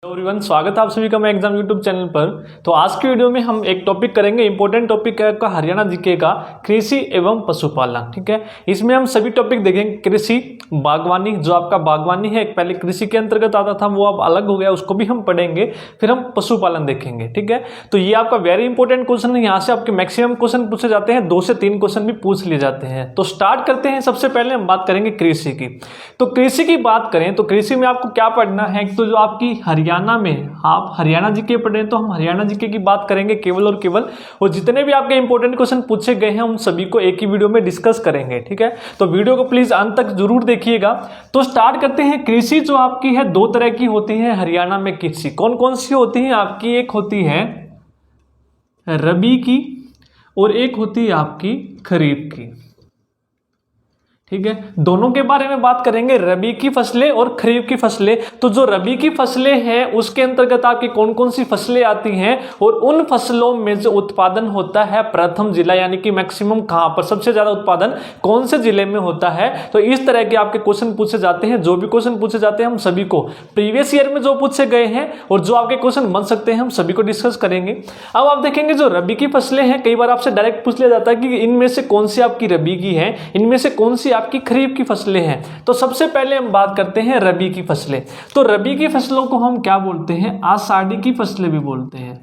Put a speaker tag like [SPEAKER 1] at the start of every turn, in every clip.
[SPEAKER 1] Everyone, स्वागत है आप सभी का मैं एग्जाम यूट्यूब चैनल पर। तो आज की वीडियो में हम एक टॉपिक करेंगे, इंपॉर्टेंट टॉपिक है आपका हरियाणा जीके का, कृषि एवं पशुपालन। ठीक है, इसमें हम सभी टॉपिक देखेंगे। कृषि, बागवानी, जो आपका बागवानी है पहले कृषि के अंतर्गत आता था, वो अब अलग हो गया, उसको भी हम पढ़ेंगे। फिर हम पशुपालन देखेंगे। ठीक है, तो ये आपका वेरी इंपॉर्टेंट क्वेश्चन है। यहाँ से आपके मैक्सिमम क्वेश्चन पूछे जाते हैं, 2 से 3 क्वेश्चन भी पूछ लिए जाते हैं। तो स्टार्ट करते हैं। सबसे पहले हम बात करेंगे कृषि की। तो कृषि की बात करें तो कृषि में आपको क्या पढ़ना है, तो जो आपकी हरियाणा में, आप हरियाणा जीके पढ़ रहे हैं तो हम हरियाणा जीके की बात करेंगे केवल और केवल, और जितने भी आपके इंपॉर्टेंट क्वेश्चन पूछे गए हैं उन सभी को एक ही वीडियो में डिस्कस करेंगे। ठीक है, तो वीडियो को प्लीज अंत तक जरूर देखिएगा। तो स्टार्ट करते हैं। कृषि जो आपकी है 2 तरह की होती है हरियाणा में। कृषि कौन कौन सी होती है आपकी? एक होती है रबी की और एक होती है आपकी खरीफ की। ठीक है, दोनों के बारे में बात करेंगे, रबी की फसलें और खरीफ की फसलें। तो जो रबी की फसलें हैं उसके अंतर्गत आपकी कौन कौन सी फसलें आती हैं, और उन फसलों में जो उत्पादन होता है प्रथम जिला यानी कि मैक्सिमम कहां पर, सबसे ज्यादा उत्पादन कौन से जिले में होता है। तो इस तरह के आपके क्वेश्चन पूछे जाते हैं। जो भी क्वेश्चन पूछे जाते हैं हम सभी को प्रीवियस ईयर में जो पूछे गए हैं और जो आपके क्वेश्चन बन सकते हैं हम सभी को डिस्कस करेंगे। अब आप देखेंगे जो रबी की फसलें हैं, कई बार आपसे डायरेक्ट पूछ लिया जाता है कि इनमें से कौन सी आपकी रबी की है, इनमें से कौन सी आपकी खरीफ की फसलें हैं। तो सबसे पहले हम बात करते हैं रबी की फसलें। तो रबी की फसलों को हम क्या बोलते हैं? आषाढ़ी की फसलें भी बोलते हैं।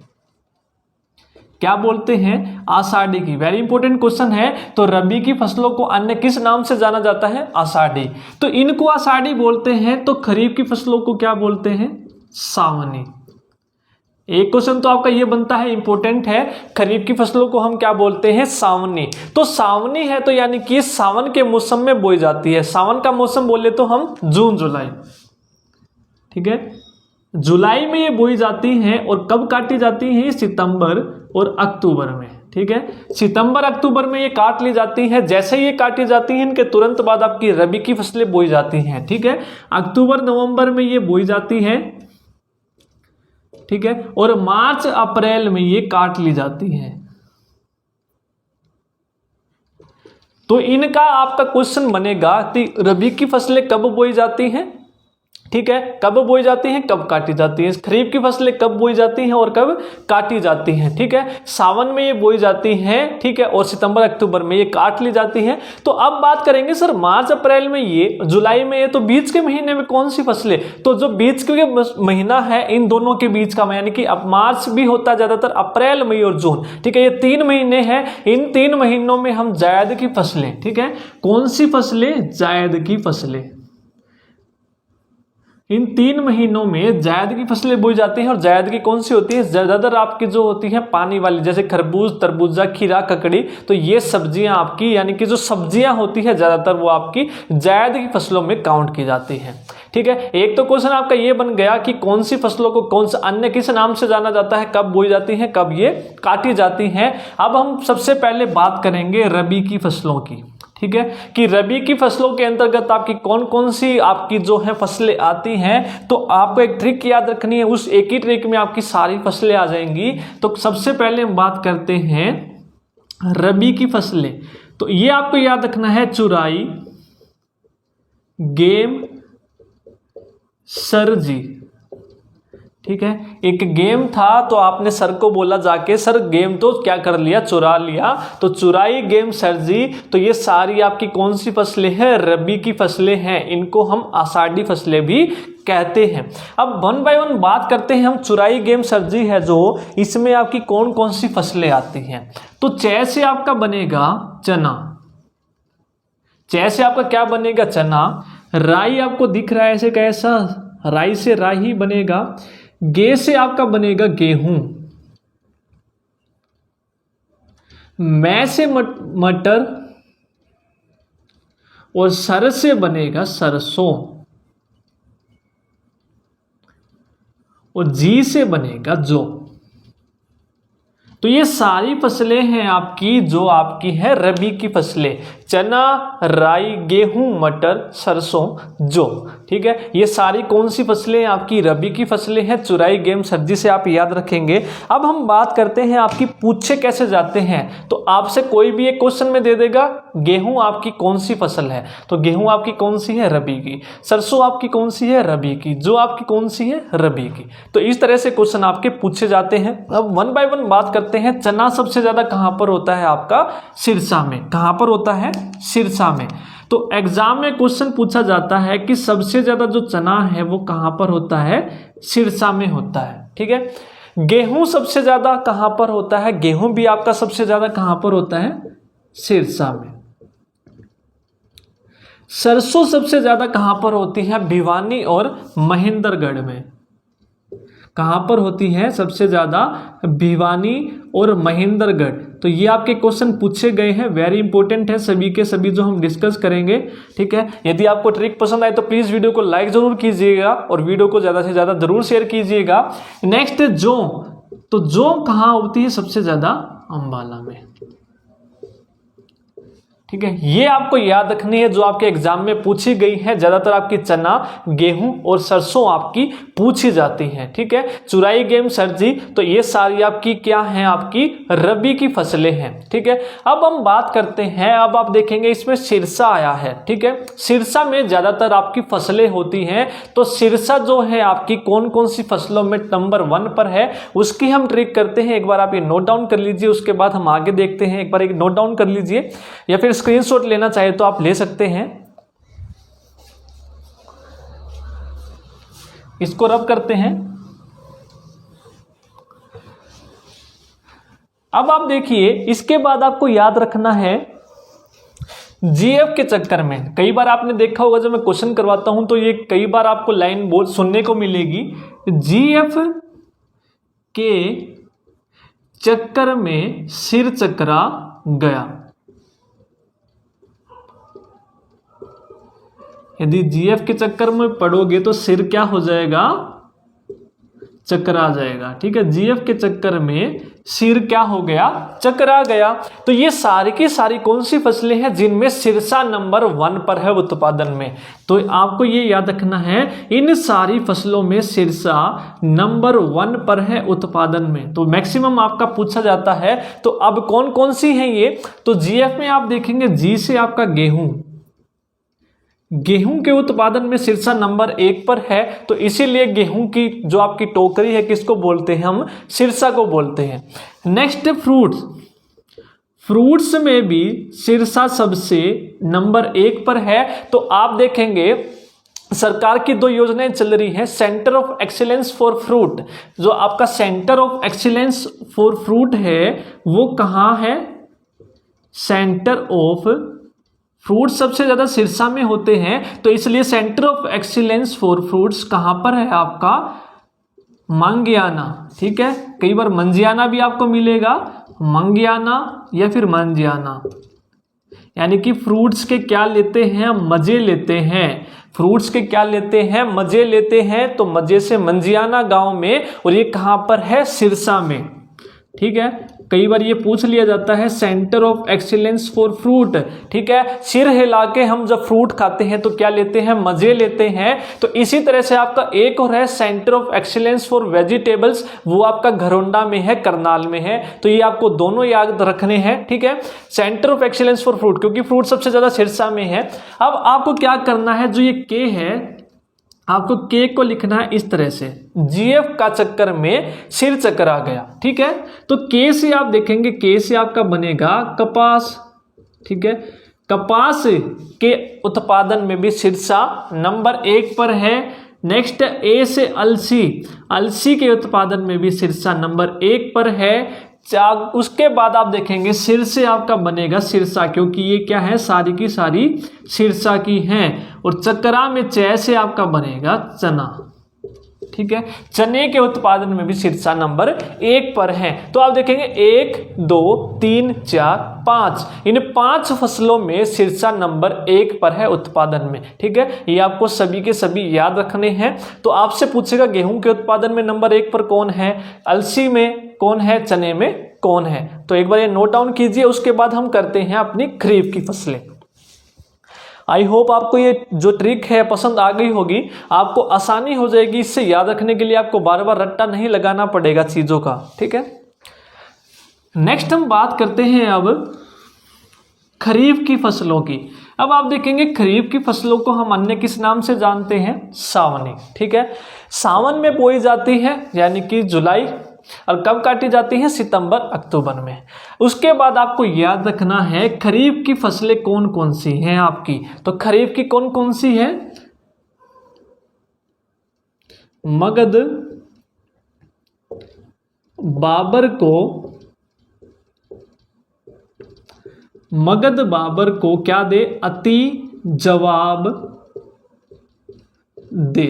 [SPEAKER 1] क्या बोलते हैं? आषाढ़ी की। वेरी इंपॉर्टेंट क्वेश्चन है। तो रबी की फसलों को अन्य किस नाम से जाना जाता है? आषाढ़ी। तो इनको आषाढ़ी बोलते हैं। तो खरीफ की फसलों को क्या बोलते हैं? सावनी। एक क्वेश्चन तो आपका ये बनता है, इंपॉर्टेंट है, खरीफ की फसलों को हम क्या बोलते हैं? सावनी। तो सावनी है तो यानी कि सावन के मौसम में बोई जाती है। सावन का मौसम बोले तो हम जून जुलाई। ठीक है, जुलाई में ये बोई जाती हैं और कब काटी जाती हैं? सितंबर और अक्टूबर में। ठीक है, सितंबर अक्टूबर में ये काट ली जाती हैं। जैसे ये काटी जाती हैं इनके तुरंत बाद आपकी रबी की फसलें बोई जाती हैं। ठीक है, अक्टूबर नवंबर में ये बोई जाती है। ठीक है, और मार्च अप्रैल में ये काट ली जाती है। तो इनका आपका क्वेश्चन बनेगा कि रबी की फसलें कब बोई जाती हैं? ठीक है, कब बोई जाती हैं, कब काटी जाती हैं। खरीफ की फसलें कब बोई जाती हैं और कब काटी जाती हैं। ठीक है, सावन में ये बोई जाती हैं। ठीक है, और सितंबर अक्टूबर में ये काट ली जाती हैं। तो अब बात करेंगे सर मार्च अप्रैल में ये, जुलाई में ये, तो बीच के महीने में कौन सी फसलें? तो जो बीच के महीना है इन दोनों के बीच का, यानी कि अब मार्च भी होता है ज्यादातर, अप्रैल, मई और जून। ठीक है, ये 3 महीने हैं। इन 3 महीनों में हम जायद की फसलें, ठीक है, कौन सी फसलें? जायद की फसलें। इन 3 महीनों में जायद की फसलें बोई जाती हैं। और जायद की कौन सी होती है? ज्यादातर आपकी जो होती है पानी वाली, जैसे खरबूज, तरबूजा, खीरा, ककड़ी। तो ये सब्जियां आपकी, यानी कि जो सब्जियां होती है ज्यादातर वो आपकी जायद की फसलों में काउंट की जाती हैं। ठीक है, एक तो क्वेश्चन आपका ये बन गया कि कौन सी फसलों को कौन सा अन्य किस नाम से जाना जाता है, कब बोई जाती है, कब ये काटी जाती हैं। अब हम सबसे पहले बात करेंगे रबी की फसलों की। ठीक है, कि रबी की फसलों के अंतर्गत आपकी कौन कौन सी आपकी जो है फसलें आती हैं। तो आपको एक ट्रिक याद रखनी है, उस एक ही ट्रिक में आपकी सारी फसलें आ जाएंगी। तो सबसे पहले हम बात करते हैं रबी की फसलें। तो ये आपको याद रखना है, चुराई, गेम, सरजी। ठीक है, एक गेम था तो आपने सर को बोला जाके, सर गेम तो क्या कर लिया? चुरा लिया। तो चुराई, गेम, सरजी, तो ये सारी आपकी कौन सी फसलें हैं? रबी की फसलें हैं। इनको हम आषाढ़ी फसलें भी कहते हैं। अब 1 बाय 1 बात करते हैं हम। चुराई, गेम, सरजी है जो, इसमें आपकी कौन कौन सी फसलें आती हैं? तो च से आपका बनेगा चना। च से आपका क्या बनेगा? चना। राई आपको दिख रहा है ऐसे कैसा? राई से राई बनेगा। गे से आपका बनेगा गेहूं। मै से मटर, और सर से बनेगा सरसों, और जी से बनेगा जौ। तो ये सारी फसलें हैं आपकी जो आपकी है रबी की फसलें, चना, राई, गेहूं, मटर, सरसों, जौ। ठीक है, ये सारी कौन सी फसलें आपकी रबी की फसलें हैं, चुराई, गेम, सर्दी से आप याद रखेंगे। अब हम बात करते हैं आपकी पूछे कैसे जाते हैं। तो आपसे कोई भी एक क्वेश्चन में दे देगा गेहूं आपकी कौन सी फसल है, तो गेहूं आपकी कौन सी है, रबी की। सरसों आपकी कौन सी है, रबी की। जौ आपकी कौन सी है, रबी की। तो इस तरह से क्वेश्चन आपके पूछे जाते हैं। अब वन बाय वन बात करते हैं। चना सबसे ज्यादा कहां पर होता है आपका, सिरसा में। कहां पर होता है, सिरसा में। तो एग्जाम में क्वेश्चन पूछा जाता है कि सबसे ज्यादा जो चना है वो कहां पर होता है, सिरसा में होता है। ठीक है, गेहूं सबसे ज्यादा कहां पर होता है, गेहूं भी आपका सबसे ज्यादा कहां पर होता है, सिरसा में। सरसों सबसे ज्यादा कहां पर होती है, भिवानी और महेंद्रगढ़ में। कहां पर होती है सबसे ज्यादा, भिवानी और महेंद्रगढ़। तो ये आपके क्वेश्चन पूछे गए हैं, वेरी इंपॉर्टेंट है सभी के सभी जो हम डिस्कस करेंगे। ठीक है, यदि आपको ट्रिक पसंद आए तो प्लीज वीडियो को लाइक जरूर कीजिएगा और वीडियो को ज्यादा से ज्यादा जरूर शेयर कीजिएगा। नेक्स्ट जौ। तो जौ कहां होती है सबसे ज्यादा, अंबाला में। ठीक है, ये आपको याद रखनी है जो आपके एग्जाम में पूछी गई है। ज्यादातर आपकी चना, गेहूं और सरसों आपकी पूछी जाती हैं। ठीक है, चुराई, गेम, सर्दी, तो ये सारी आपकी क्या है, आपकी रबी की फसलें हैं। ठीक है, अब हम बात करते हैं। अब आप देखेंगे इसमें सिरसा आया है। ठीक है, सिरसा में ज्यादातर आपकी फसलें होती हैं। तो सिरसा जो है आपकी कौन कौन सी फसलों में नंबर 1 पर है, उसकी हम ट्रिक करते हैं। एक बार आप ये नोट डाउन कर लीजिए, उसके बाद हम आगे देखते हैं। एक बार एक नोट डाउन कर लीजिए या फिर स्क्रीनशॉट लेना चाहे तो आप ले सकते हैं। इसको रब करते हैं। अब आप देखिए, इसके बाद आपको याद रखना है जीएफ के चक्कर में। कई बार आपने देखा होगा जब मैं क्वेश्चन करवाता हूं तो ये कई बार आपको लाइन बोल सुनने को मिलेगी, जीएफ के चक्कर में सिर चकरा गया। यदि जीएफ के चक्कर में पड़ोगे तो सिर क्या हो जाएगा, चकरा जाएगा। ठीक है, जीएफ के चक्कर में सिर क्या हो गया, चकरा गया। तो ये सारी की सारी कौन सी फसलें हैं जिनमें सिरसा नंबर 1 पर है उत्पादन में। तो आपको ये याद रखना है, इन सारी फसलों में सिरसा नंबर 1 पर है उत्पादन में। तो मैक्सिमम आपका पूछा जाता है। तो अब कौन कौन सी हैं ये, तो जीएफ में आप देखेंगे जी से आपका गेहूं, गेहूं के उत्पादन में सिरसा नंबर 1 पर है। तो इसीलिए गेहूं की जो आपकी टोकरी है किसको बोलते हैं, हम सिरसा को बोलते हैं। नेक्स्ट फ्रूट्स, फ्रूट्स में भी सिरसा सबसे नंबर 1 पर है। तो आप देखेंगे सरकार की 2 योजनाएं चल रही हैं, centre of excellence for fruit. जो आपका centre of excellence for fruit है वो कहां है, सेंटर ऑफ फ्रूट सबसे ज्यादा सिरसा में होते हैं। तो इसलिए centre of excellence for fruits कहां पर है आपका, मंगियाना। ठीक है, कई बार मंजियाना भी आपको मिलेगा, मंगियाना या फिर मंजियाना। यानी कि फ्रूट्स के क्या लेते हैं, मजे लेते हैं। फ्रूट्स के क्या लेते हैं, मजे लेते हैं। तो मजे से मंजियाना गांव में, और ये कहां पर है, सिरसा में। ठीक है, कई बार ये पूछ लिया जाता है centre of excellence for fruit. ठीक है, सिर हिला के हम जब फ्रूट खाते हैं तो क्या लेते हैं, मजे लेते हैं। तो इसी तरह से आपका एक और है centre of excellence for vegetables, वो आपका घरोंडा में है, करनाल में है। तो ये आपको दोनों याद रखने हैं। ठीक है, centre of excellence for fruit, क्योंकि फ्रूट सबसे ज्यादा सिरसा में है। अब आपको क्या करना है, जो ये के है, आपको के को लिखना है इस तरह से, जीएफ का चक्कर में सिर चकरा गया। ठीक है, तो के से आप देखेंगे, के से आपका बनेगा कपास। ठीक है, कपास के उत्पादन में भी सिरसा नंबर 1 पर है। नेक्स्ट ए से अलसी, अलसी के उत्पादन में भी सिरसा नंबर 1 पर है। उसके बाद आप देखेंगे सिर से आपका बनेगा सिरसा, क्योंकि ये क्या है, सारी की सारी सिरसा की हैं। और चकरा में च से आपका बनेगा चना। ठीक है, चने के उत्पादन में भी सिरसा नंबर 1 पर है। तो आप देखेंगे 1, 2, 3, 4, 5, इन 5 फसलों में सिरसा नंबर 1 पर है उत्पादन में। ठीक है, ये आपको सभी के सभी याद रखने हैं। तो आपसे पूछेगा गेहूं के उत्पादन में नंबर 1 पर कौन है, अलसी में कौन है, चने में कौन है। तो एक बार ये नोट डाउन कीजिए, उसके बाद हम करते हैं अपनी खरीफ की फसलें। आई होप आपको ये जो ट्रिक है पसंद आ गई होगी, आपको आसानी हो जाएगी इससे याद रखने के लिए, आपको बार बार रट्टा नहीं लगाना पड़ेगा चीज़ों का, ठीक है। नेक्स्ट हम बात करते हैं अब खरीफ की फसलों की। अब आप देखेंगे खरीफ की फसलों को हम अन्य किस नाम से जानते हैं, सावनी, ठीक है। सावन में बोई जाती है यानी कि जुलाई, और कब काटी जाती है, सितंबर अक्टूबर में। उसके बाद आपको याद रखना है खरीफ की फसलें कौन कौन सी हैं आपकी। तो खरीफ की कौन कौन सी है, मगध, बाबर को क्या दे, अति जवाब दे,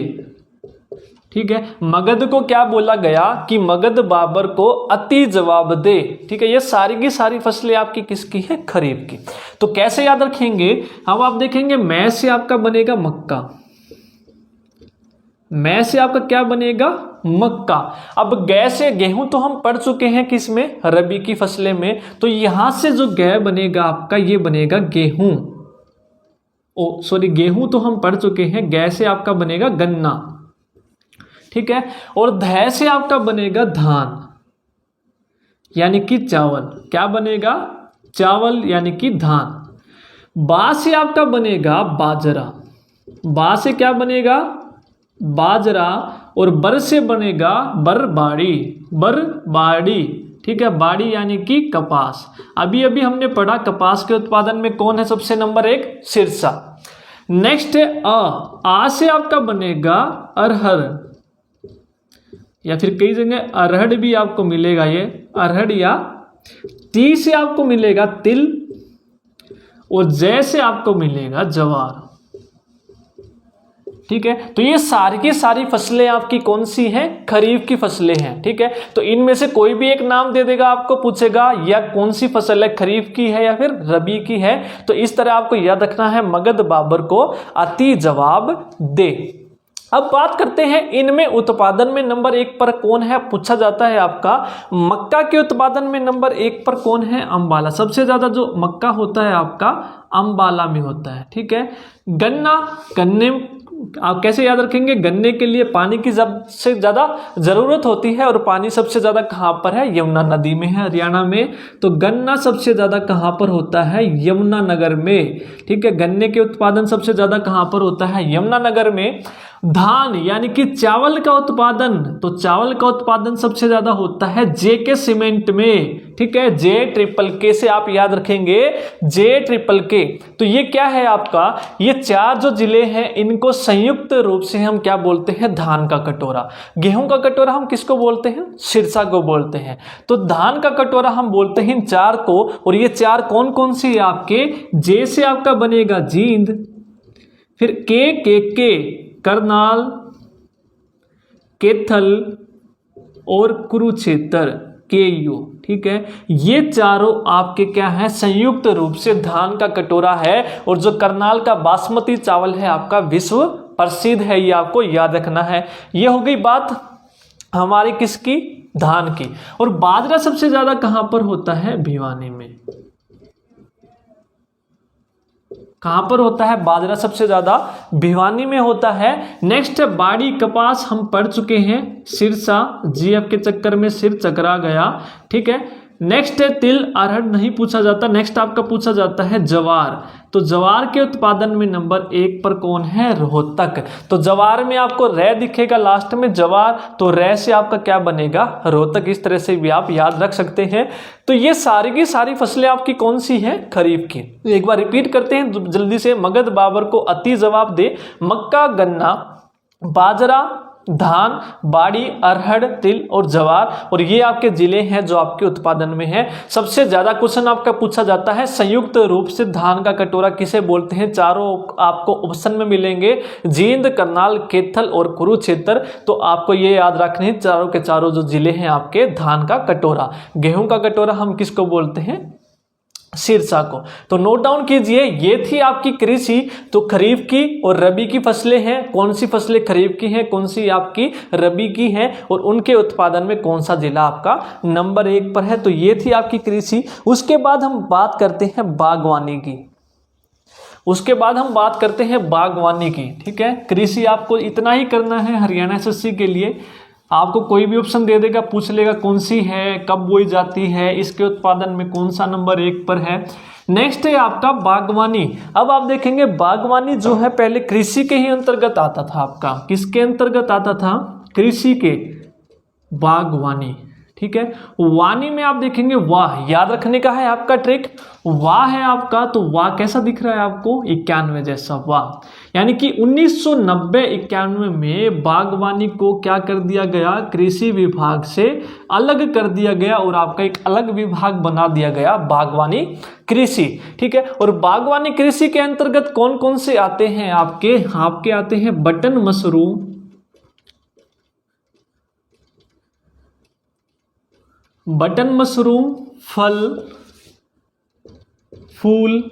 [SPEAKER 1] ठीक है। मगध को क्या बोला गया कि मगध बाबर को अति जवाब दे, ठीक है। ये सारी की सारी फसलें आपकी किसकी है, खरीफ की। तो कैसे याद रखेंगे, अब आप देखेंगे मैं से आपका बनेगा मक्का, मैं से आपका क्या बनेगा, मक्का। अब गै से गेहूं तो हम पढ़ चुके हैं किसमें, रबी की फसलें में। तो यहां से जो गै बनेगा आपका, ये बनेगा गेहूं, गेहूं तो हम पढ़ चुके हैं। गै से आपका बनेगा गन्ना, ठीक है। और ध से आपका बनेगा धान यानी कि चावल, क्या बनेगा, चावल यानी कि धान। बा से आपका बनेगा बाजरा, बा से क्या बनेगा, बाजरा। और बर से बनेगा बरबाड़ी, ठीक है। बाड़ी यानी कि कपास। अभी अभी हमने पढ़ा कपास के उत्पादन में कौन है सबसे नंबर 1, सिरसा। नेक्स्ट है आ से आपका बनेगा अरहर, या फिर कई जगह अरहड़ भी आपको मिलेगा, ये अरहड़। या टी से आपको मिलेगा तिल, और जय से आपको मिलेगा जवार, ठीक है। तो ये सारी की सारी फसलें आपकी कौन सी हैं, खरीफ की फसलें हैं, ठीक है। तो इनमें से कोई भी एक नाम दे देगा, आपको पूछेगा या कौन सी फसल है, खरीफ की है या फिर रबी की है। तो इस तरह आपको याद रखना है, मगध बाबर को अति जवाब दे। अब बात करते हैं इनमें उत्पादन में नंबर 1 पर कौन है, पूछा जाता है आपका। मक्का के उत्पादन में नंबर 1 पर कौन है, अंबाला। सबसे ज्यादा जो मक्का होता है आपका अंबाला में होता है, ठीक है। गन्ने आप कैसे याद रखेंगे, गन्ने के लिए पानी की सबसे ज्यादा जरूरत होती है, और पानी सबसे ज्यादा कहां पर है, यमुना नदी में है, हरियाणा में। तो गन्ना सबसे ज्यादा कहां पर होता है, यमुनानगर में, ठीक है। गन्ने के उत्पादन सबसे ज्यादा कहां पर होता है, यमुनानगर में। धान यानी कि चावल का उत्पादन, तो चावल का उत्पादन सबसे ज्यादा होता है जेके सीमेंट में, ठीक है। J-K से आप याद रखेंगे, J-K। तो ये क्या है आपका, ये 4 जो जिले हैं इनको संयुक्त रूप से हम क्या बोलते हैं, धान का कटोरा। गेहूं का कटोरा हम किसको बोलते हैं, सिरसा को बोलते हैं। तो धान का कटोरा हम बोलते हैं इन 4 को। और ये 4 कौन कौन सी है आपके, जे से आपका बनेगा जींद, फिर के करनाल, कैथल और कुरुक्षेत्र, केयू, ठीक है। ये चारों आपके क्या है, संयुक्त रूप से धान का कटोरा है। और जो करनाल का बासमती चावल है आपका विश्व प्रसिद्ध है, ये आपको याद रखना है। ये हो गई बात हमारी किसकी, धान की। और बाजरा सबसे ज्यादा कहां पर होता है, भिवानी में। कहां पर होता है बाजरा सबसे ज्यादा, भिवानी में होता है। नेक्स्ट है बाड़ी कपास, हम पढ़ चुके हैं, सिरसा। जीएफ के चक्कर में सिर चकरा गया, ठीक है। नेक्स्ट है तिल, अरहर नहीं पूछा जाता। नेक्स्ट आपका पूछा जाता है जवार। तो जवार के उत्पादन में नंबर 1 पर कौन है, रोहतक। तो जवार में आपको रै दिखेगा लास्ट में, जवार, तो रै से आपका क्या बनेगा, रोहतक। इस तरह से भी आप याद रख सकते हैं। तो ये सारी की सारी फसलें आपकी कौन सी हैं, खरीफ की। एक बार रिपीट करते हैं जल्दी से। मगध बाबर को अति जवाब दे, मक्का, गन्ना, बाजरा, धान, बाड़ी, अरहर, तिल और जवार। और ये आपके जिले हैं जो आपके उत्पादन में है। सबसे ज्यादा क्वेश्चन आपका पूछा जाता है संयुक्त रूप से धान का कटोरा किसे बोलते हैं, चारों आपको ऑप्शन में मिलेंगे, जींद, करनाल, कैथल और कुरुक्षेत्र। तो आपको ये याद रखने हैं, चारों के चारों जो जिले हैं आपके धान का कटोरा। गेहूं का कटोरा हम किसको बोलते हैं, शीर्षा को। तो नोट डाउन कीजिए, ये थी आपकी कृषि। तो खरीफ की और रबी की फसलें हैं, कौन सी फसलें खरीफ की हैं, कौन सी आपकी रबी की हैं, और उनके उत्पादन में कौन सा जिला आपका नंबर 1 पर है। तो ये थी आपकी कृषि। उसके बाद हम बात करते हैं बागवानी की। उसके बाद हम बात करते हैं बागवानी की, ठीक है। कृषि आपको इतना ही करना है हरियाणा एसएससी के लिए। आपको कोई भी ऑप्शन दे देगा, पूछ लेगा कौन सी है, कब बोई जाती है, इसके उत्पादन में कौन सा नंबर 1 पर है। नेक्स्ट है आपका बागवानी। अब आप देखेंगे बागवानी जो है पहले कृषि के ही अंतर्गत आता था आपका। किसके अंतर्गत आता था? कृषि के। बागवानी, ठीक है। वानी में आप देखेंगे वाह, याद रखने का है आपका ट्रिक, वाह है आपका। तो वाह कैसा दिख रहा है आपको? 91 जैसा वाह। यानी कि 1990-91 में बागवानी को क्या कर दिया गया? कृषि विभाग से अलग कर दिया गया और आपका एक अलग विभाग बना दिया गया, बागवानी कृषि, ठीक है। और बागवानी कृषि के अंतर्गत कौन कौन से आते हैं आपके आते हैं बटन मशरूम, बटन मशरूम, फल, फूल,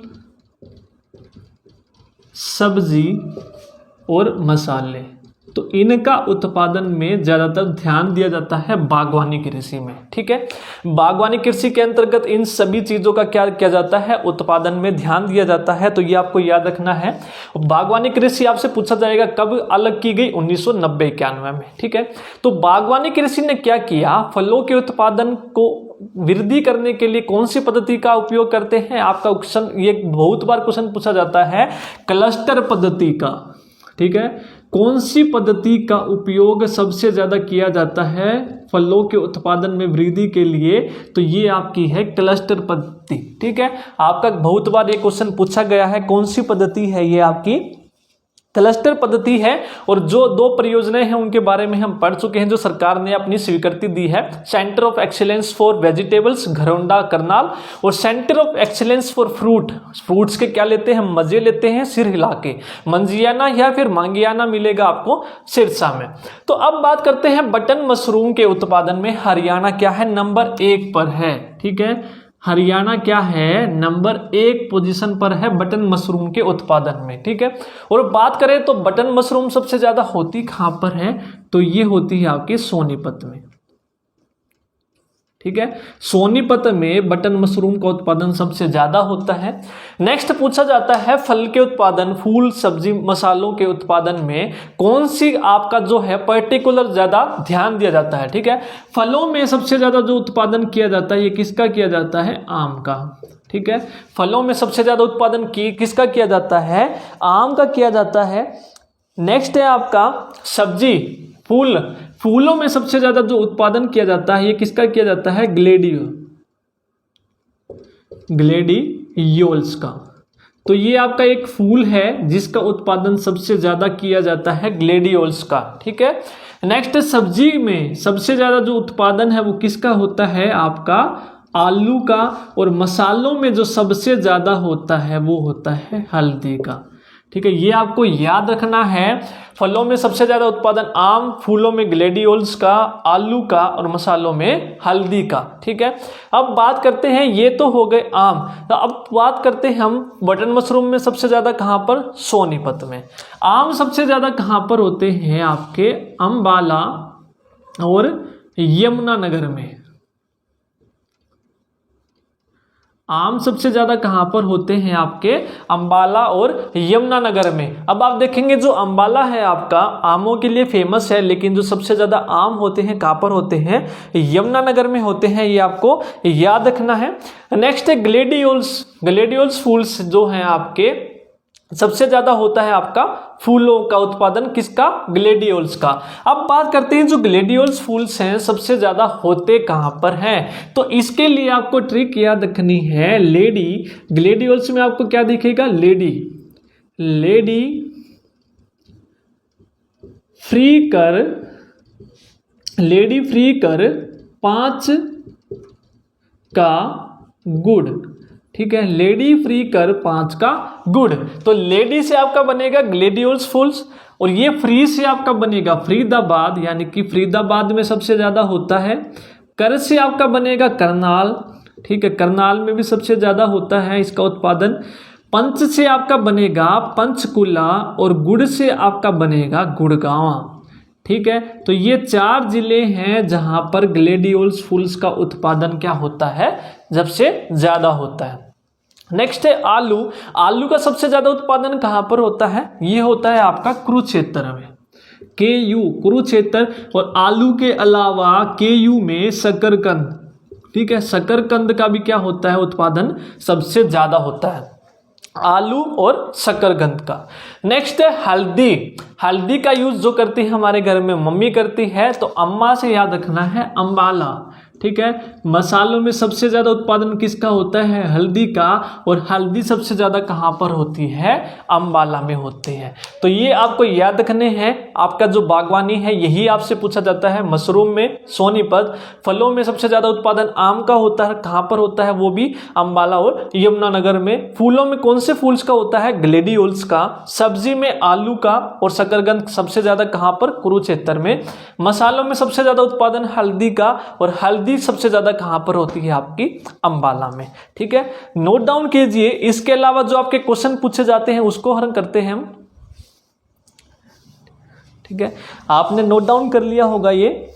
[SPEAKER 1] सब्जी और मसाले। तो इनका उत्पादन में ज्यादातर ध्यान दिया जाता है बागवानी कृषि में, ठीक है। बागवानी कृषि के अंतर्गत इन सभी चीजों का क्या किया जाता है? उत्पादन में ध्यान दिया जाता है। तो ये आपको याद रखना है। बागवानी कृषि आपसे पूछा जाएगा कब अलग की गई? 1990-91 में, ठीक है। तो बागवानी कृषि ने क्या किया? फलों के उत्पादन को वृद्धि करने के लिए कौन सी पद्धति का उपयोग करते हैं? आपका क्वेश्चन, ये बहुत बार क्वेश्चन पूछा जाता है, क्लस्टर पद्धति का, ठीक है। कौन सी पद्धति का उपयोग सबसे ज्यादा किया जाता है फलों के उत्पादन में वृद्धि के लिए? तो ये आपकी है क्लस्टर पद्धति, ठीक है। आपका बहुत बार ये क्वेश्चन पूछा गया है, कौन सी पद्धति है? ये आपकी क्लस्टर पद्धति है। और जो 2 परियोजनाएं हैं उनके बारे में हम पढ़ चुके हैं, जो सरकार ने अपनी स्वीकृति दी है। Centre of excellence for vegetables Gharaunda Karnal, और centre of excellence for fruits के क्या लेते हैं? मजे लेते हैं सिर हिला के। मंजियाना या फिर मांगियाना मिलेगा आपको सिरसा में। तो अब बात करते हैं बटन मशरूम के उत्पादन में हरियाणा क्या है? नंबर 1 पर है, ठीक है। हरियाणा क्या है? नंबर 1 पोजीशन पर है बटन मशरूम के उत्पादन में, ठीक है। और बात करें तो बटन मशरूम सबसे ज्यादा होती कहां पर है? तो ये होती है आपके सोनीपत में, ठीक है। सोनीपत में बटन मशरूम का उत्पादन सबसे ज्यादा होता है। नेक्स्ट पूछा जाता है फल के उत्पादन, फूल, सब्जी, मसालों के उत्पादन में कौन सी आपका जो है पर्टिकुलर ज्यादा ध्यान दिया जाता है, ठीक है। फलों में सबसे ज्यादा जो उत्पादन किया जाता है, ये किसका किया जाता है? आम का, ठीक है। फलों में सबसे ज्यादा उत्पादन किसका किया जाता है? आम का किया जाता है। नेक्स्ट है आपका सब्जी, फूलों में सबसे ज्यादा जो उत्पादन किया जाता है, ये किसका किया जाता है? ग्लेडियोल्स का। तो ये आपका एक फूल है जिसका उत्पादन सबसे ज्यादा किया जाता है, ग्लेडियोल्स का, ठीक है। नेक्स्ट सब्जी में सबसे ज्यादा जो उत्पादन है वो किसका होता है? आपका आलू का। और मसालों में जो सबसे ज्यादा होता है वो होता है हल्दी का, ठीक है। ये आपको याद रखना है। फलों में सबसे ज्यादा उत्पादन आम, फूलों में ग्लेडियोल्स का, आलू का, और मसालों में हल्दी का, ठीक है। अब बात करते हैं, ये तो हो गए आम। तो अब बात करते हैं हम बटन मशरूम में सबसे ज्यादा कहां पर? सोनीपत में। आम सबसे ज्यादा कहां पर होते हैं? आपके अंबाला और यमुनानगर में। आम सबसे ज्यादा कहां पर होते हैं? आपके अंबाला और यमुनानगर में। अब आप देखेंगे जो अंबाला है आपका आमों के लिए फेमस है, लेकिन जो सबसे ज्यादा आम होते हैं कहां पर होते हैं? यमुनानगर में होते हैं। ये आपको याद रखना है। नेक्स्ट है ग्लेडियोल्स फूल्स जो हैं आपके सबसे ज्यादा होता है आपका फूलों का उत्पादन किसका? ग्लेडियोल्स का। अब बात करते हैं जो ग्लेडियोल्स फूल्स हैं सबसे ज्यादा होते कहां पर हैं? तो इसके लिए आपको ट्रिक याद रखनी है। ग्लेडियोल्स में आपको क्या दिखेगा? लेडी फ्री कर 5 का गुड़, ठीक है। लेडी फ्री कर 5 का गुड़। तो लेडी से आपका बनेगा ग्लेडियोल्स फूल्स, और ये फ्री से आपका बनेगा फरीदाबाद, यानी कि फरीदाबाद में सबसे ज्यादा होता है। कर से आपका बनेगा करनाल, ठीक है, करनाल में भी सबसे ज़्यादा होता है इसका उत्पादन। पंच से आपका बनेगा पंचकुला और गुड़ से आपका बनेगा गुड़गांव। ठीक है, तो ये 4 जिले हैं जहां पर ग्लेडियोल्स फूल्स का उत्पादन क्या होता है, सबसे ज़्यादा होता है। नेक्स्ट है आलू। आलू का सबसे ज़्यादा उत्पादन कहाँ पर होता है, ये होता है आपका कुरुक्षेत्र में, KU कुरुक्षेत्र। और आलू के अलावा KU में शकरकंद, ठीक है, शकरकंद का भी क्या होता है उत्पादन सबसे ज़्यादा होता है, आलू और शकरकंद का। नेक्स्ट है हल्दी। हल्दी का यूज जो करती है हमारे घर में मम्मी करती है, तो अम्मा से याद रखना है अम्बाला। ठीक है, मसालों में सबसे ज़्यादा उत्पादन किसका होता है, हल्दी का। और हल्दी सबसे ज़्यादा कहाँ पर होती है, अम्बाला में होती है। तो ये आपको याद रखने हैं। आपका जो बागवानी है यही आपसे पूछा जाता है। मशरूम में सोनीपत, फलों में सबसे ज़्यादा उत्पादन आम का होता है, कहाँ पर होता है, वो भी अम्बाला और यमुनानगर में। फूलों में कौन से फूल्स का होता है, ग्लेडियोल्स का। सब्जी में आलू का और शकरकंद सबसे ज़्यादा कहाँ पर, कुरुक्षेत्र में। मसालों में सबसे ज़्यादा उत्पादन हल्दी का, और हल्दी सबसे ज्यादा कहां पर होती है, आपकी अंबाला में। ठीक है, नोट डाउन कीजिए। इसके अलावा जो आपके क्वेश्चन पूछे जाते हैं उसको हल करते हैं हम। ठीक है, आपने नोट डाउन कर लिया होगा, ये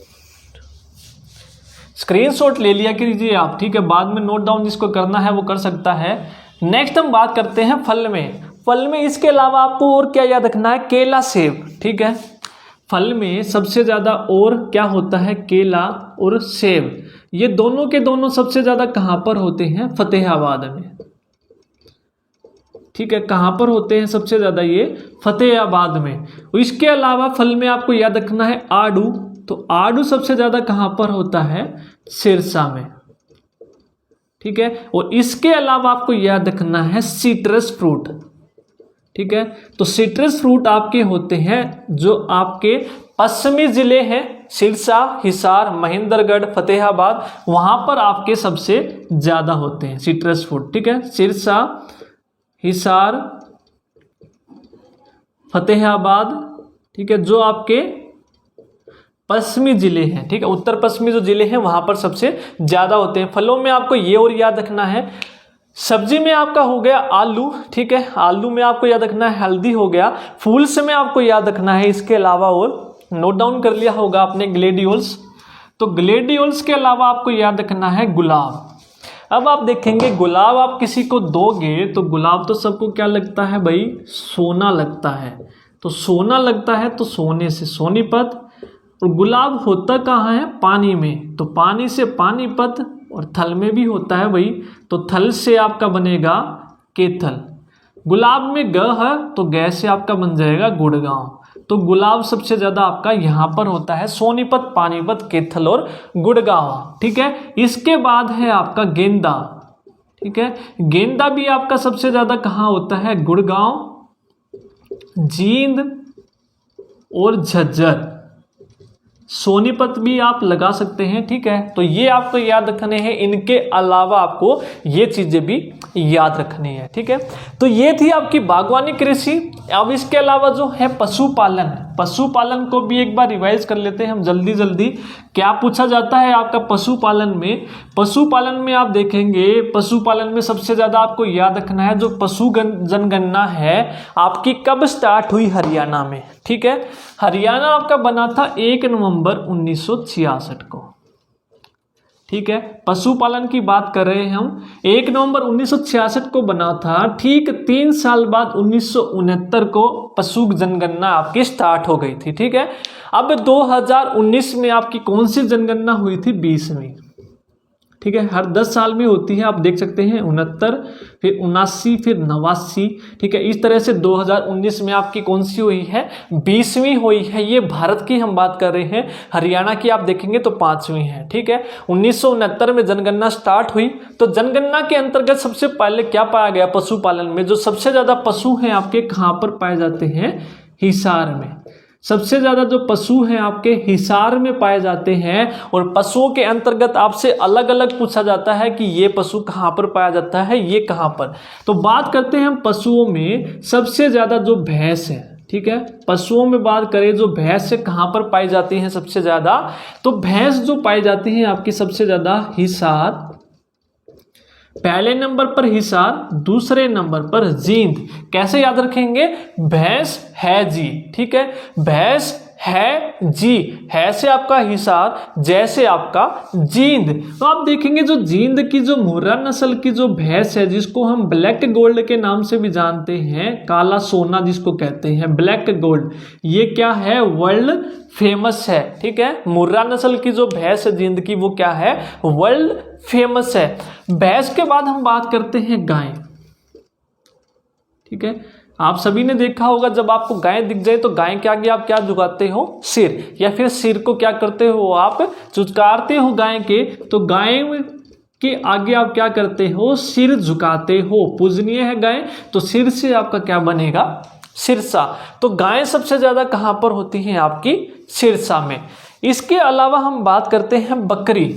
[SPEAKER 1] स्क्रीनशॉट ले लिया कीजिए आप। ठीक है, बाद में नोट डाउन जिसको करना है वो कर सकता है। नेक्स्ट हम बात करते हैं फल में। फल में इसके अलावा आपको और क्या याद रखना है, केला, सेब। ठीक है, फल में सबसे ज़्यादा और क्या होता है, केला और सेब। ये दोनों के दोनों सबसे ज़्यादा कहाँ पर होते हैं, फतेहाबाद में। ठीक है, कहाँ पर होते हैं सबसे ज़्यादा, ये फतेहाबाद में। इसके अलावा फल में आपको याद रखना है आड़ू। तो आड़ू सबसे ज़्यादा कहाँ पर होता है, सिरसा में। ठीक है, और इसके अलावा आपको याद रखना है सिट्रस फ्रूट। ठीक है, तो सिट्रस फ्रूट आपके होते हैं जो आपके पश्चिमी जिले हैं, सिरसा, हिसार, महेंद्रगढ़, फतेहाबाद, वहां पर आपके सबसे ज्यादा होते हैं सिट्रस फ्रूट। ठीक है, सिरसा, हिसार, फतेहाबाद, ठीक है, जो आपके पश्चिमी जिले हैं। ठीक है, उत्तर पश्चिमी जो जिले हैं वहां पर सबसे ज्यादा होते हैं। फलों में आपको ये और याद रखना है, सब्जी में आपका हो गया आलू। ठीक है, आलू में आपको याद रखना है हल्दी हो गया। फूल्स में आपको याद रखना है इसके अलावा, और नोट डाउन कर लिया होगा आपने, ग्लेडियोल्स। तो ग्लेडियोल्स के अलावा आपको याद रखना है गुलाब। अब आप देखेंगे गुलाब आप किसी को दोगे तो गुलाब तो सबको क्या लगता है भाई, सोना लगता है। तो सोना लगता है तो सोने से सोनीपत। और गुलाब होता कहाँ है, पानी में। तो पानी से पानीपत, और थल में भी होता है भाई, तो थल से आपका बनेगा केथल। गुलाब में ग है तो गै से आपका बन जाएगा गुड़गांव। तो गुलाब सबसे ज्यादा आपका यहाँ पर होता है सोनीपत, पानीपत, केथल और गुड़गांव। ठीक है, इसके बाद है आपका गेंदा। ठीक है, गेंदा भी आपका सबसे ज्यादा कहाँ होता है, गुड़गांव, जींद और झज्जर। सोनीपत भी आप लगा सकते हैं। ठीक है, तो ये आपको याद रखने हैं। इनके अलावा आपको ये चीजें भी याद रखनी है। ठीक है, तो ये थी आपकी बागवानी कृषि। अब इसके अलावा जो है पशुपालन, पशुपालन को भी एक बार रिवाइज कर लेते हैं हम जल्दी जल्दी। क्या पूछा जाता है आपका पशुपालन में। पशुपालन में आप देखेंगे, पशुपालन में सबसे ज्यादा आपको याद रखना है जो पशु जनगणना है आपकी कब स्टार्ट हुई, हरियाणा में। ठीक है, हरियाणा आपका बना था 1 नवंबर 1966 को। ठीक है, पशुपालन की बात कर रहे हैं हम। 1 नवंबर 1966 को बना था। ठीक 3 साल बाद 1969 को पशु जनगणना आपकी स्टार्ट हो गई थी। ठीक है, अब 2019 में आपकी कौन सी जनगणना हुई थी, 20वीं। ठीक है, हर 10 साल में होती है, आप देख सकते हैं 69, फिर 79, फिर 89। ठीक है, इस तरह से 2019 में आपकी कौन सी हुई है, 20वीं हुई है। ये भारत की हम बात कर रहे हैं। हरियाणा की आप देखेंगे तो 5वीं है। ठीक है, 1969 में जनगणना स्टार्ट हुई। तो जनगणना के अंतर्गत सबसे पहले क्या पाया गया, पशुपालन में जो सबसे ज्यादा पशु हैं आपके कहाँ पर पाए जाते हैं, हिसार में। सबसे ज्यादा जो पशु हैं आपके हिसार में पाए जाते हैं। और पशुओं के अंतर्गत आपसे अलग अलग पूछा जाता है कि ये पशु कहाँ पर पाया जाता है, ये कहाँ पर। तो बात करते हैं हम पशुओं में सबसे ज्यादा जो भैंस है। ठीक है, पशुओं में बात करें जो भैंस से कहाँ पर पाई जाती हैं सबसे ज्यादा, तो भैंस जो पाई जाती हैं आपकी सबसे ज्यादा हिसार, पहले नंबर पर हिसार, दूसरे नंबर पर जींद। कैसे याद रखेंगे? भैंस है जी, ठीक है, भैंस है जी, है से आपका हिसार, जैसे आपका जींद। तो आप देखेंगे जो जींद की जो मुर्रा नस्ल की जो भैंस है, जिसको हम ब्लैक गोल्ड के नाम से भी जानते हैं, काला सोना जिसको कहते हैं, ब्लैक गोल्ड, ये क्या है? वर्ल्ड फेमस है, ठीक है। मुर्रा नस्ल की जो भैंस है जींद की, वो क्या है? वर्ल्ड फेमस है। भैंस के बाद हम बात करते हैं गाय, ठीक है। आप सभी ने देखा होगा जब आपको गाय दिख जाए तो गाय के आगे आप क्या झुकाते हो? सिर, या फिर सिर को क्या करते हो? आप झुकारते हो गाय के, तो गाय के आगे आप क्या करते हो? सिर झुकाते हो। पूजनीय है गाय, तो सिर से आपका क्या बनेगा? सिरसा। तो गाय सबसे ज्यादा कहां पर होती है? आपकी सिरसा में। इसके अलावा हम बात करते हैं बकरी।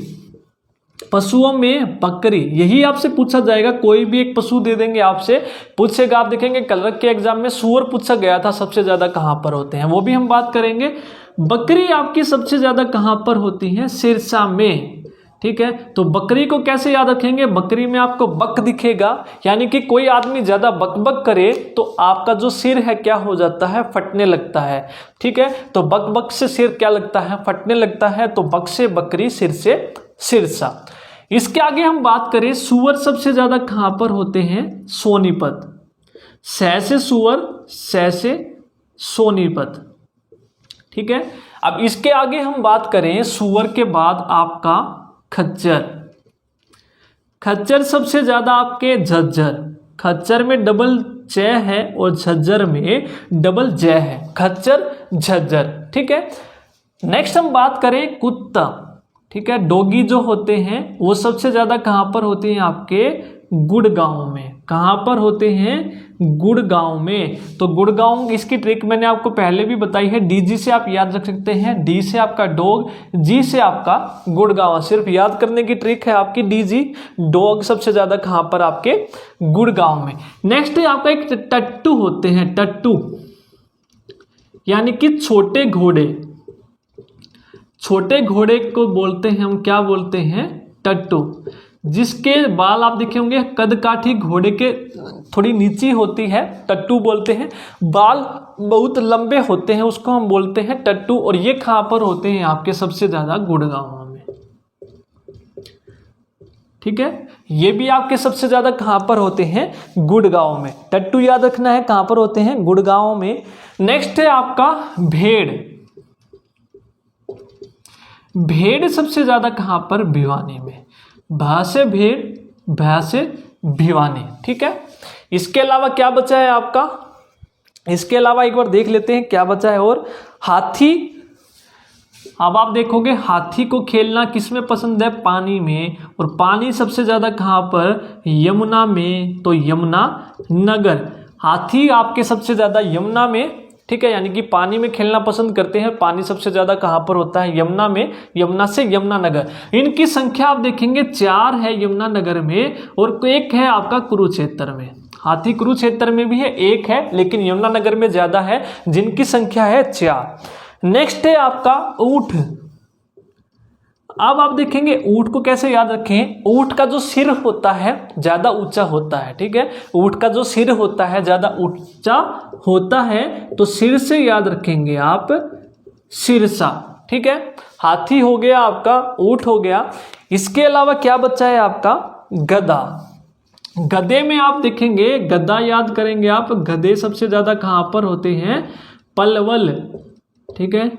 [SPEAKER 1] पशुओं में बकरी, यही आपसे पूछा जाएगा, कोई भी एक पशु दे देंगे आपसे, पूछेगा। आप देखेंगे क्लर्क के एग्जाम में सूअर पूछा गया था, सबसे ज्यादा कहां पर होते हैं, वो भी हम बात करेंगे। बकरी आपकी सबसे ज्यादा कहां पर होती है? सिरसा में, ठीक है। तो बकरी को कैसे याद रखेंगे? बकरी में आपको बक दिखेगा, यानी कि कोई आदमी ज्यादा बक करे तो आपका जो सिर है क्या हो जाता है? फटने लगता है, ठीक है। तो बक से सिर क्या लगता है? फटने लगता है। तो बक से बकरी, सिर से सिरसा। इसके आगे हम बात करें, सुअर सबसे ज्यादा कहां पर होते हैं? सोनीपत। सै से सुअर, सै से सोनीपत, ठीक है। अब इसके आगे हम बात करें, सुअर के बाद आपका खच्चर। खच्चर सबसे ज्यादा आपके झज्जर। खच्चर में डबल च है और झज्जर में डबल ज है, खच्चर झज्जर, ठीक है। नेक्स्ट हम बात करें कुत्ता, ठीक है। डॉगी जो होते हैं वो सबसे ज्यादा कहां पर होते हैं? आपके गुड़गांव में। कहां पर होते हैं? गुड़गांव में। तो गुड़गांव, इसकी ट्रिक मैंने आपको पहले भी बताई है। डीजी से आप याद रख सकते हैं, डी से आपका डॉग, जी से आपका गुड़गांव। सिर्फ याद करने की ट्रिक है आपकी, डीजी डॉग सबसे ज्यादा कहां पर? आपके गुड़गांव में। नेक्स्ट है आपका एक टट्टू होते हैं, टट्टू यानी कि छोटे घोड़े। छोटे घोड़े को बोलते हैं हम, क्या बोलते हैं? टट्टू। जिसके बाल आप देखे होंगे कदकाठी घोड़े के थोड़ी नीची होती है, टट्टू बोलते हैं। बाल बहुत लंबे होते हैं, उसको हम बोलते हैं टट्टू। और ये कहां पर होते हैं? आपके सबसे ज्यादा गुड़गांव में, ठीक है। ये भी आपके सबसे ज्यादा कहां पर होते हैं? गुड़गांव में। टट्टू याद रखना है, कहां पर होते हैं? गुड़गांव में। नेक्स्ट है आपका भेड़। भेड़ सबसे ज्यादा कहां पर? भिवानी में। भा से भेड़, भा से भिवानी, ठीक है। इसके अलावा क्या बचा है आपका? इसके अलावा एक बार देख लेते हैं क्या बचा है। और हाथी। अब आप देखोगे हाथी को खेलना किसमें पसंद है? पानी में। और पानी सबसे ज्यादा कहां पर? यमुना में। तो यमुना नगर। हाथी आपके सबसे ज्यादा यमुना में, ठीक है, यानी कि पानी में खेलना पसंद करते हैं। पानी सबसे ज्यादा कहां पर होता है? यमुना में। यमुना से यमुनानगर। इनकी संख्या आप देखेंगे 4 है यमुनानगर में, और 1 है आपका कुरुक्षेत्र में। हाथी कुरुक्षेत्र में भी है, 1 है, लेकिन यमुनानगर में ज्यादा है, जिनकी संख्या है 4। नेक्स्ट है आपका ऊंट। अब आप देखेंगे ऊंट को कैसे याद रखें? ऊंट का जो सिर होता है ज्यादा ऊंचा होता है, ठीक है। ऊंट का जो सिर होता है ज्यादा ऊंचा होता है, तो सिर से याद रखेंगे आप सिरसा, ठीक है। हाथी हो गया आपका, ऊंट हो गया। इसके अलावा क्या बचा है आपका? गधा। गधे में आप देखेंगे, गधा याद करेंगे आप, गधे सबसे ज्यादा कहां पर होते हैं? पलवल, ठीक है।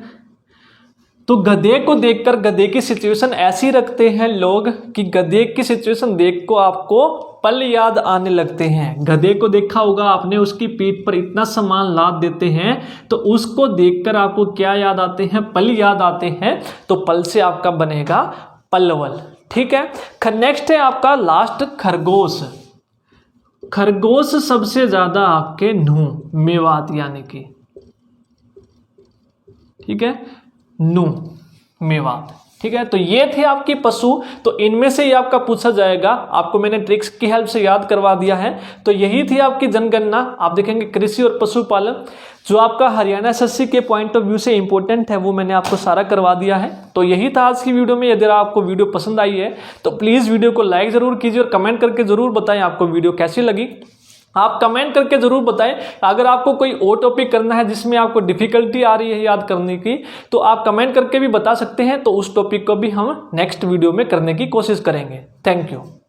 [SPEAKER 1] तो गधे को देखकर गधे की सिचुएशन ऐसी रखते हैं लोग कि गधे की सिचुएशन देख को आपको पल याद आने लगते हैं। गधे को देखा होगा आपने, उसकी पीठ पर इतना सामान लाद देते हैं, तो उसको देखकर आपको क्या याद आते हैं? पल याद आते हैं। तो पल से आपका बनेगा पलवल, ठीक है। नेक्स्ट है आपका लास्ट खरगोश। खरगोश सबसे ज्यादा आपके नूह, मेवात यानी कि, ठीक है, नूह, मेवात, ठीक है। तो ये थे आपके पशु, तो इनमें से ही आपका पूछा जाएगा, आपको मैंने ट्रिक्स की हेल्प से याद करवा दिया है। तो यही थी आपकी जनगणना। आप देखेंगे कृषि और पशुपालन जो आपका हरियाणा एसएससी के पॉइंट ऑफ व्यू से इंपॉर्टेंट है वो मैंने आपको सारा करवा दिया है। तो यही था आज की वीडियो में। यदि आपको वीडियो पसंद आई है तो प्लीज़ वीडियो को लाइक ज़रूर कीजिए और कमेंट करके ज़रूर बताएं आपको वीडियो कैसी लगी। आप कमेंट करके जरूर बताएं। अगर आपको कोई और टॉपिक करना है जिसमें आपको डिफिकल्टी आ रही है याद करने की, तो आप कमेंट करके भी बता सकते हैं। तो उस टॉपिक को भी हम नेक्स्ट वीडियो में करने की कोशिश करेंगे। Thank you.